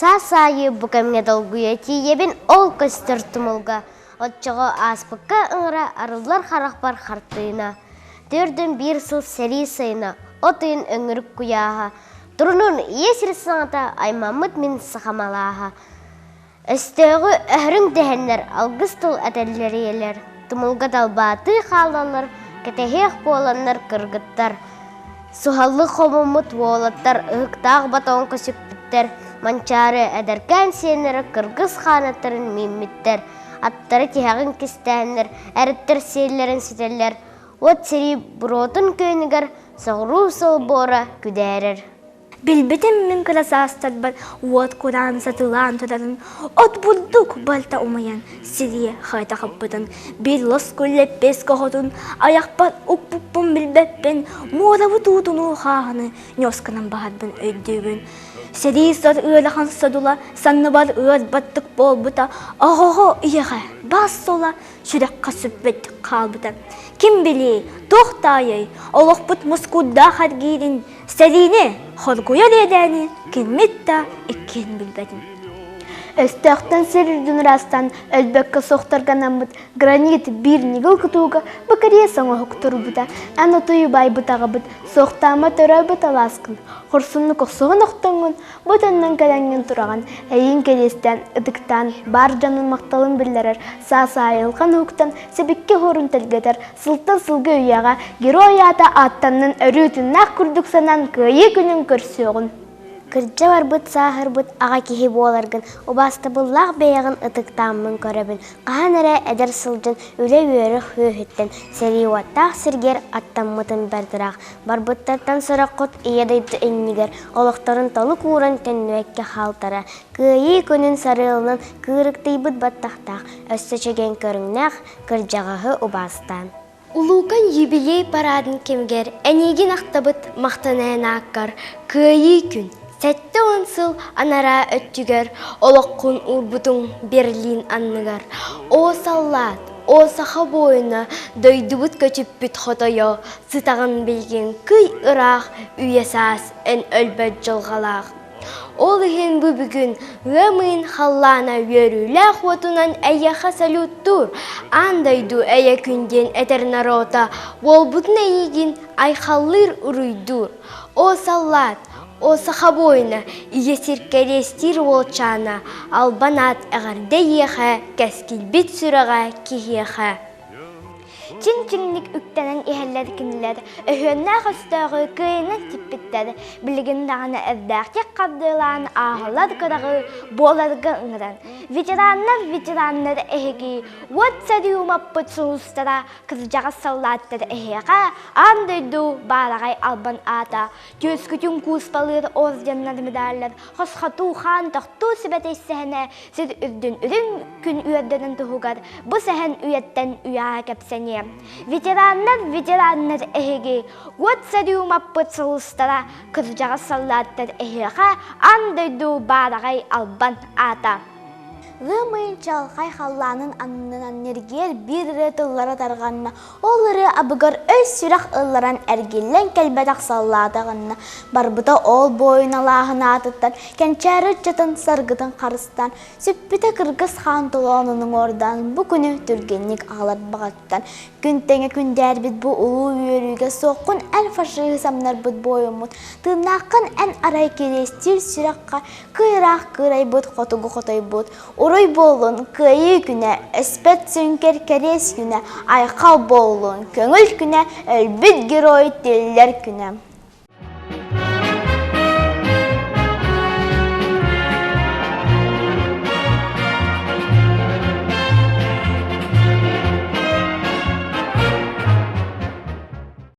Сасайы букамге долгуя тиебин ол көстір тумылға. Отчығы аспыққа ыңыра арылар харақпар хартыйна. Төрден бір сыл сәрі сайына, отын өңірік куяға. Тұрынын есір саңата аймамыт мен сақамалаға. Өстіғі әхрің дәхенлер алғыз тұл әтәлілері елер. Тумылға далбаты қалалар, кәтәхеқ боланлар кыргыттар. Сухаллы қомымыт болаттар, ұқтақ батон көсіппіттер. Манчары әдәркән сенері кыргыз қанаттарын мемметтер. Аттары тияғын кестәнлер, әріттер селлерін сетелер. От сері бұротын көнігер, соғыру сол бора күдәрір. Билбетем мен красастат бар, от куран сатылан тұрарын, от бұлдық балта умаян, сирие хайта қаппытын, бір лос көллеп бес қоғытын, аяқпат ұқпұппын білбеппен, моравы тұтыну қағыны, нёсканан бағадбын өйдігін. Сери сор ырахан содула, санны бар ыр баттық бол бұта, ағығы иеға, бас сола, жүрекқа сүпбеттік қал бұта. Кім білей, тоқтайы, олық бұт мұскудда қаргейдің, сәріне, хоргуя ледәні, келметта, еккен білбәдің. Өстіқтен сәрірдің растан, әлбәккі соқтарғанан бұд, гранит бір негіл күтуға, бұкария соңы құқтыру бұта, ән ұтыйы бай бұтаға бұд, соқтама түрі бұта ласқын. Құрсынны көксіғын ұқтыңын, бұтыннан кәләңген тұраған, әйін келестен, ұдықтан, бар жанын мақталын бірлерер, саса айылған ұқтан, себекке хорын тәлгетер, сылтын сылғы ұяға, герой ата аттанның өрітін нақ күрдік санан көйі күнін көрсеуғын. Кырджа бар бұт, сағыр бұт, аға кехи боларғын, обасты бұллақ бейіғін ұтықтамын көрібін. Қаған әрі әдір сылжын, үлі өрі хүйхіттен, сәрі уаттақ сіргер аттаммытын бәрдірақ. Бар бұттардан сұра құт иедейді үннігер, олықтарын толы курын тәнуәкке қалтара. Күйі күнін сарылынан күйріктей бұт баттақтақ, өсті чеген көріңнәқ, кырджағығы обастан. Улукан юбилей парадын кемгер, әнеген ақтабыт мақтанайын аққар, күйі күн. Сәтті онсыл анара өттігер, олыққын урбутың Берлин анныгар. О саллат, о саха бойына, дөйдібіт көтіп бүт хотойо, сытағын білген күй ұрақ, үйесас ән өлбәт жылғалақ. Ол үйен бұ бүгін өмін халлана өрілі қуатынан әйеға салюттур. Андайду әйе күнден әтер нарота, ол бұтын әйеген айқалыр ұрыйдур. О саллат, о саха бойына, иесір кәрестір олчана, албанат әғарда еға, кәскілбет сүраға кехеға. Чин-чинник үктенен ихәлләр киниләр, өһөннәк өстәгы кыйнын типпиттәр, билген дагына әвдәктәк кабдылан ахлар кырагы боларга ыңран. Ветераннар эһеги, вот сәдиумаппыт сунустара, кыржага саллаттар эһега, андайду барагай албан ата, төскүтүн куспалыр орденнар медальлар, хосхату хан тохту сибәтәйсәһенә, сид үрдүн үрүн күн үердәнен тугар, бу сәһән үяттән үяга кәпсәне. Ветераннар эһеге, вот сәдиумаппыт сылыстара, кыржаға саллаттар эһеға, андайду барагай албан ата. Лымын чалқай халланын аннынан нергер бір рет ұллара тарғанына, олары абығар өз сүрақ ұлларан әргелен кәлбәдақ салладағынына, барбыта ол бойына лағына атыттан, кәнчәрі жатын сарғытын қарыстан, сүппіті кыргыз хан тұланының ордан, бұ күні түргенник ағалар бағаттан, күн тәңе күндер бит бұ ұлу үйеріге соққын ән фашығы самнар бұд бойымыд, тырнақын ән арай керестер сүраққа, кырақ кырай бұд, қотығы қотай бұд, Урой болын күйі күні, әспет сүнкер кәрес күні, айқал болын көңіл күні, әлбіт герой теллер күні.